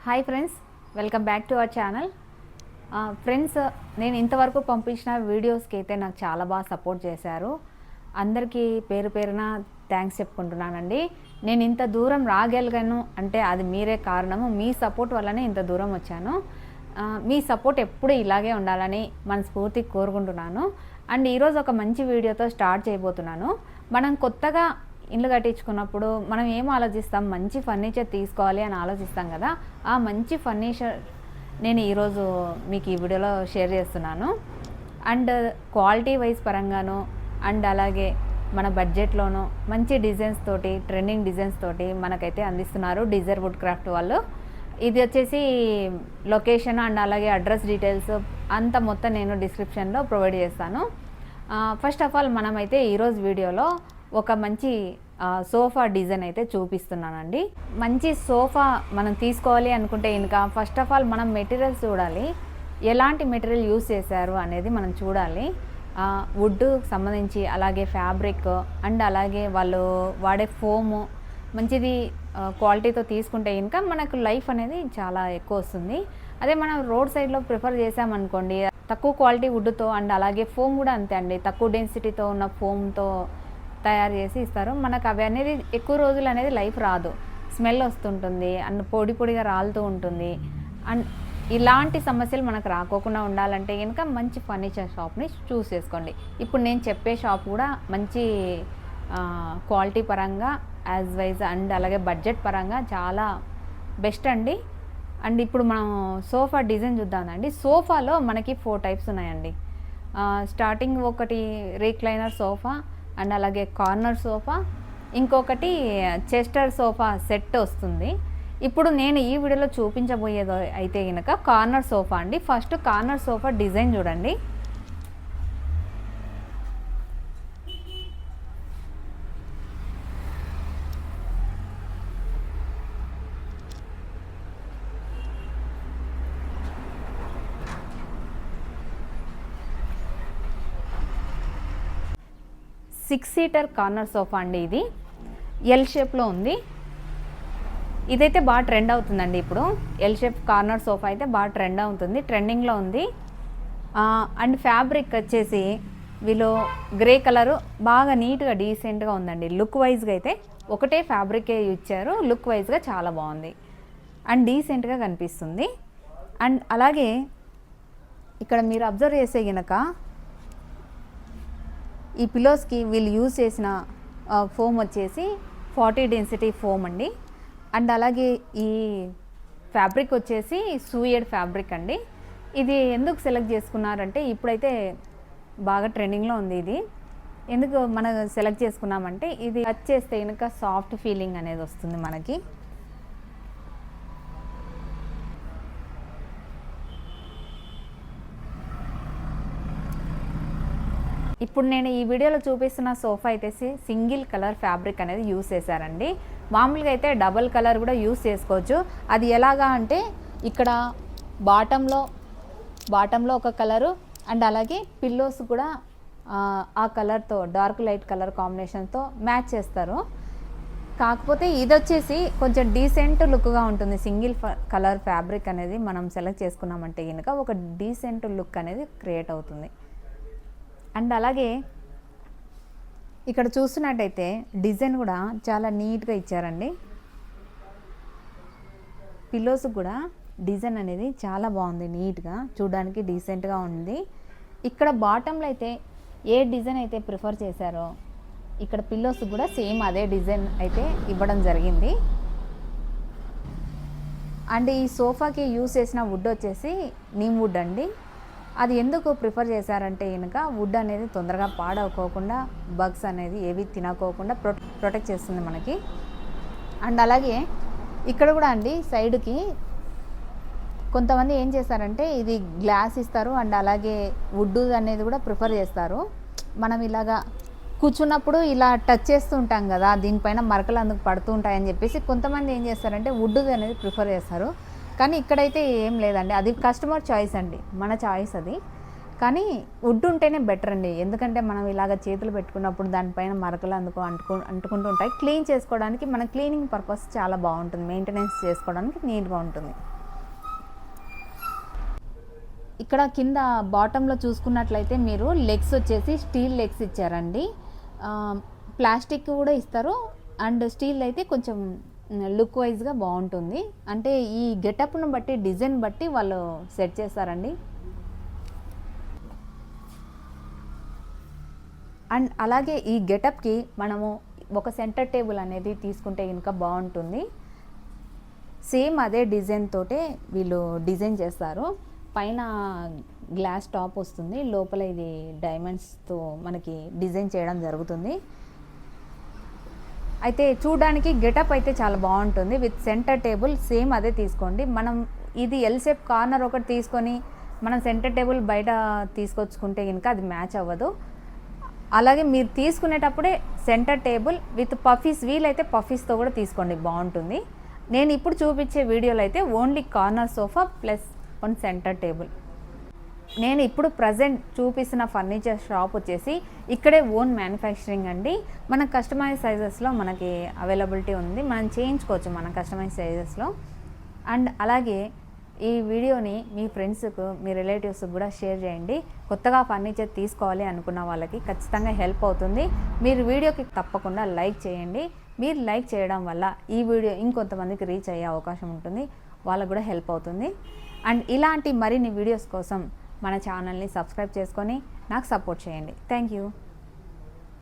Hi friends, welcome back to our channel. Friends, నేను ఇంతవరకు పంపించిన వీడియోస్కి అయితే నాకు చాలా బాగా సపోర్ట్ చేశారు. అందరికీ పేరు పేరున థ్యాంక్స్ చెప్పుకుంటున్నానండి. నేను ఇంత దూరం రాగలిగాను అంటే అది మీరే కారణము. మీ సపోర్ట్ వల్లనే ఇంత దూరం వచ్చాను. మీ సపోర్ట్ ఎప్పుడు ఇలాగే ఉండాలని మనస్ఫూర్తిగా కోరుకుంటున్నాను. అండ్ ఈరోజు ఒక మంచి వీడియోతో స్టార్ట్ చేయబోతున్నాను. మనం కొత్తగా ఇల్లు కట్టించుకున్నప్పుడు మనం ఏం ఆలోచిస్తాం, మంచి ఫర్నిచర్ తీసుకోవాలి అని ఆలోచిస్తాం కదా. ఆ మంచి ఫర్నిచర్ నేను ఈరోజు మీకు ఈ వీడియోలో షేర్ చేస్తున్నాను. అండ్ క్వాలిటీ వైజ్ పరంగాను అండ్ అలాగే మన బడ్జెట్లోనూ మంచి డిజైన్స్ తోటి, ట్రెండింగ్ డిజైన్స్ తోటి మనకైతే అందిస్తున్నారు డిజైర్ వుడ్ క్రాఫ్ట్ వాళ్ళు. ఇది వచ్చేసి లొకేషన్ అండ్ అలాగే అడ్రస్ డీటెయిల్స్ అంతా మొత్తం నేను డిస్క్రిప్షన్లో ప్రొవైడ్ చేస్తాను. ఫస్ట్ ఆఫ్ ఆల్ మనమైతే ఈరోజు వీడియోలో ఒక మంచి సోఫా డిజైన్ అయితే చూపిస్తున్నానండి. మంచి సోఫా మనం తీసుకోవాలి అనుకుంటే ఇంకా ఫస్ట్ ఆఫ్ ఆల్ మనం మెటీరియల్స్ చూడాలి. ఎలాంటి మెటీరియల్ యూస్ చేశారు అనేది మనం చూడాలి. వుడ్ సంబంధించి అలాగే ఫ్యాబ్రిక్ అండ్ అలాగే వాళ్ళు వాడే ఫోము మంచిది క్వాలిటీతో తీసుకుంటే ఇంకా మనకు లైఫ్ అనేది చాలా ఎక్కువ వస్తుంది. అదే మనం రోడ్ సైడ్లో ప్రిఫర్ చేసామనుకోండి, తక్కువ క్వాలిటీ వుడ్తో అండ్ అలాగే ఫోమ్ కూడా అంతే అండి, తక్కువ డెన్సిటీతో ఉన్న ఫోమ్తో తయారు చేసి ఇస్తారు. మనకు అవి అనేది ఎక్కువ రోజులు అనేది లైఫ్ రాదు, స్మెల్ వస్తుంటుంది అండ్ పొడి పొడిగా రాలుతూ ఉంటుంది. అండ్ ఇలాంటి సమస్యలు మనకు రాకోకుండా ఉండాలంటే కనుక మంచి ఫర్నిచర్ షాప్ని చూస్ చేసుకోండి. ఇప్పుడు నేను చెప్పే షాప్ కూడా మంచి క్వాలిటీ పరంగా యాజ్ వైజ్ అండ్ అలాగే బడ్జెట్ పరంగా చాలా బెస్ట్ అండి. అండ్ ఇప్పుడు మనం సోఫా డిజైన్ చూద్దామండి. సోఫాలో మనకి 4 టైప్స్ ఉన్నాయండి. స్టార్టింగ్ ఒకటి రీక్లైనర్ సోఫా అండ్ అలాగే కార్నర్ సోఫా, ఇంకొకటి చెస్టర్ సోఫా సెట్ వస్తుంది. ఇప్పుడు నేను ఈ వీడియోలో చూపించబోయేది అయితే కనుక కార్నర్ సోఫా అండి. ఫస్ట్ కార్నర్ సోఫా డిజైన్ చూడండి. సిక్స్ సీటర్ కార్నర్ సోఫా అండి. ఇది ఎల్ షేప్లో ఉంది. ఇదైతే బాగా ట్రెండ్ అవుతుందండి. ఇప్పుడు ఎల్ షేప్ కార్నర్ సోఫా అయితే బాగా ట్రెండ్ అవుతుంది, ట్రెండింగ్లో ఉంది. అండ్ ఫ్యాబ్రిక్ వచ్చేసి వీళ్ళు గ్రే కలరు బాగా నీట్గా డీసెంట్గా ఉందండి. లుక్ వైజ్గా అయితే ఒకటే ఫ్యాబ్రికే ఇచ్చారు, లుక్ వైజ్గా చాలా బాగుంది అండ్ డీసెంట్గా కనిపిస్తుంది. అండ్ అలాగే ఇక్కడ మీరు అబ్జర్వ్ చేసే గనక ఈ పిలోస్కి వీళ్ళు యూజ్ చేసిన ఫోమ్ వచ్చేసి 40 డెన్సిటీ ఫోమ్ అండి. అండ్ అలాగే ఈ ఫ్యాబ్రిక్ వచ్చేసి సూయడ్ ఫ్యాబ్రిక్ అండి. ఇది ఎందుకు సెలెక్ట్ చేసుకున్నారంటే ఇప్పుడైతే బాగా ట్రెండింగ్లో ఉంది. ఇది ఎందుకు మనం సెలెక్ట్ చేసుకున్నామంటే ఇది టచ్ చేస్తే కనుక సాఫ్ట్ ఫీలింగ్ అనేది వస్తుంది మనకి. ఇప్పుడు నేను ఈ వీడియోలో చూపిస్తున్న సోఫా అయితే సింగిల్ కలర్ ఫ్యాబ్రిక్ అనేది యూస్ చేశారండి. మామూలుగా అయితే డబల్ కలర్ కూడా యూస్ చేసుకోవచ్చు. అది ఎలాగా అంటే ఇక్కడ బాటంలో ఒక కలరు అండ్ అలాగే పిల్లోస్ కూడా ఆ కలర్తో డార్క్ లైట్ కలర్ కాంబినేషన్తో మ్యాచ్ చేస్తారు. కాకపోతే ఇది వచ్చేసి కొంచెం డీసెంట్ లుక్గా ఉంటుంది. సింగిల్ కలర్ ఫ్యాబ్రిక్ అనేది మనం సెలెక్ట్ చేసుకున్నామంటే కనుక ఒక డీసెంట్ లుక్ అనేది క్రియేట్ అవుతుంది. అండ్ అలాగే ఇక్కడ చూస్తున్నట్టయితే డిజైన్ కూడా చాలా నీట్గా ఇచ్చారండి. పిల్లోస్ కూడా డిజైన్ అనేది చాలా బాగుంది, నీట్గా చూడడానికి డీసెంట్గా ఉంది. ఇక్కడ బాటంలో అయితే ఏ డిజైన్ అయితే ప్రిఫర్ చేశారో ఇక్కడ పిల్లోస్ కూడా సేమ్ అదే డిజైన్ అయితే ఇవ్వడం జరిగింది. అండ్ ఈ సోఫాకి యూస్ చేసిన వుడ్ వచ్చేసి నీమ్ వుడ్ అండి. అది ఎందుకు ప్రిఫర్ చేశారంటే కనుక వుడ్ అనేది తొందరగా పాడవుకోకుండా, బగ్స్ అనేది ఏవి తినకోకుండా ప్రొటెక్ట్ చేస్తుంది మనకి. అండ్ అలాగే ఇక్కడ కూడా అండి సైడ్కి కొంతమంది ఏం చేస్తారంటే ఇది గ్లాస్ ఇస్తారు అండ్ అలాగే వుడ్ అనేది కూడా ప్రిఫర్ చేస్తారు. మనం ఇలాగా కూర్చున్నప్పుడు ఇలా టచ్ చేస్తూ ఉంటాం కదా, దీనిపైన మరకలు అందుకు పడుతూ ఉంటాయని చెప్పేసి కొంతమంది ఏం చేస్తారంటే వుడ్ అనేది ప్రిఫర్ చేస్తారు. కానీ ఇక్కడైతే ఏం లేదండి, అది కస్టమర్ చాయిస్ అండి, మన చాయిస్ అది. కానీ వుడ్ ఉంటేనే బెటర్ అండి. ఎందుకంటే మనం ఇలాగ చేతులు పెట్టుకున్నప్పుడు దానిపైన మరకలు అంటుకుంటూ ఉంటాయి. క్లీన్ చేసుకోవడానికి మన క్లీనింగ్ పర్పస్ చాలా బాగుంటుంది, మెయింటెనెన్స్ చేసుకోవడానికి నీట్గా ఉంటుంది. ఇక్కడ కింద బాటంలో చూసుకున్నట్లయితే మీరు లెగ్స్ వచ్చేసి స్టీల్ లెగ్స్ ఇచ్చారండి. ప్లాస్టిక్ కూడా ఇస్తారు, అండ్ స్టీల్ అయితే కొంచెం లుక్ వైజ్గా బాగుంటుంది. అంటే ఈ గెటప్ను బట్టి, డిజైన్ బట్టి వాళ్ళు సెట్ చేస్తారండి. అండ్ అలాగే ఈ గెటప్కి మనము ఒక సెంటర్ టేబుల్ అనేది తీసుకుంటే ఇంకా బాగుంటుంది. సేమ్ అదే డిజైన్ తోటే వీళ్ళు డిజైన్ చేస్తారు. పైన గ్లాస్ టాప్ వస్తుంది, లోపల ఇది డైమండ్స్తో మనకి డిజైన్ చేయడం జరుగుతుంది. అయితే చూడడానికి గెటప్ అయితే చాలా బాగుంటుంది. విత్ సెంటర్ టేబుల్ సేమ్ అదే తీసుకోండి. మనం ఇది ఎల్ షేప్ కార్నర్ ఒకటి తీసుకొని మనం సెంటర్ టేబుల్ బయట తీసుకొచ్చుకుంటే కనుక అది మ్యాచ్ అవ్వదు. అలాగే మీరు తీసుకునేటప్పుడే సెంటర్ టేబుల్ విత్ పఫీస్, వీలైతే పఫీస్తో కూడా తీసుకోండి, బాగుంటుంది. నేను ఇప్పుడు చూపించే వీడియోలో అయితే only corner sofa plus one centre table. నేను ఇప్పుడు ప్రజెంట్ చూపిస్తున్న ఫర్నిచర్ షాప్ వచ్చేసి ఇక్కడే ఓన్ మ్యానుఫ్యాక్చరింగ్ అండి. మన కస్టమైజ్ సైజెస్లో మనకి అవైలబిలిటీ ఉంది, మనం చేయించుకోవచ్చు మన కస్టమైజ్ సైజెస్లో. అండ్ అలాగే ఈ వీడియోని మీ ఫ్రెండ్స్కు, మీ రిలేటివ్స్కి కూడా షేర్ చేయండి. కొత్తగా ఫర్నిచర్ తీసుకోవాలి అనుకున్న వాళ్ళకి ఖచ్చితంగా హెల్ప్ అవుతుంది. మీరు వీడియోకి తప్పకుండా లైక్ చేయండి. మీరు లైక్ చేయడం వల్ల ఈ వీడియో ఇంకొంతమందికి రీచ్ అయ్యే అవకాశం ఉంటుంది, వాళ్ళకు కూడా హెల్ప్ అవుతుంది. అండ్ ఇలాంటి మరిన్ని వీడియోస్ కోసం మన ఛానల్ని సబ్స్క్రైబ్ చేసుకొని నాకు సపోర్ట్ చేయండి. Thank you.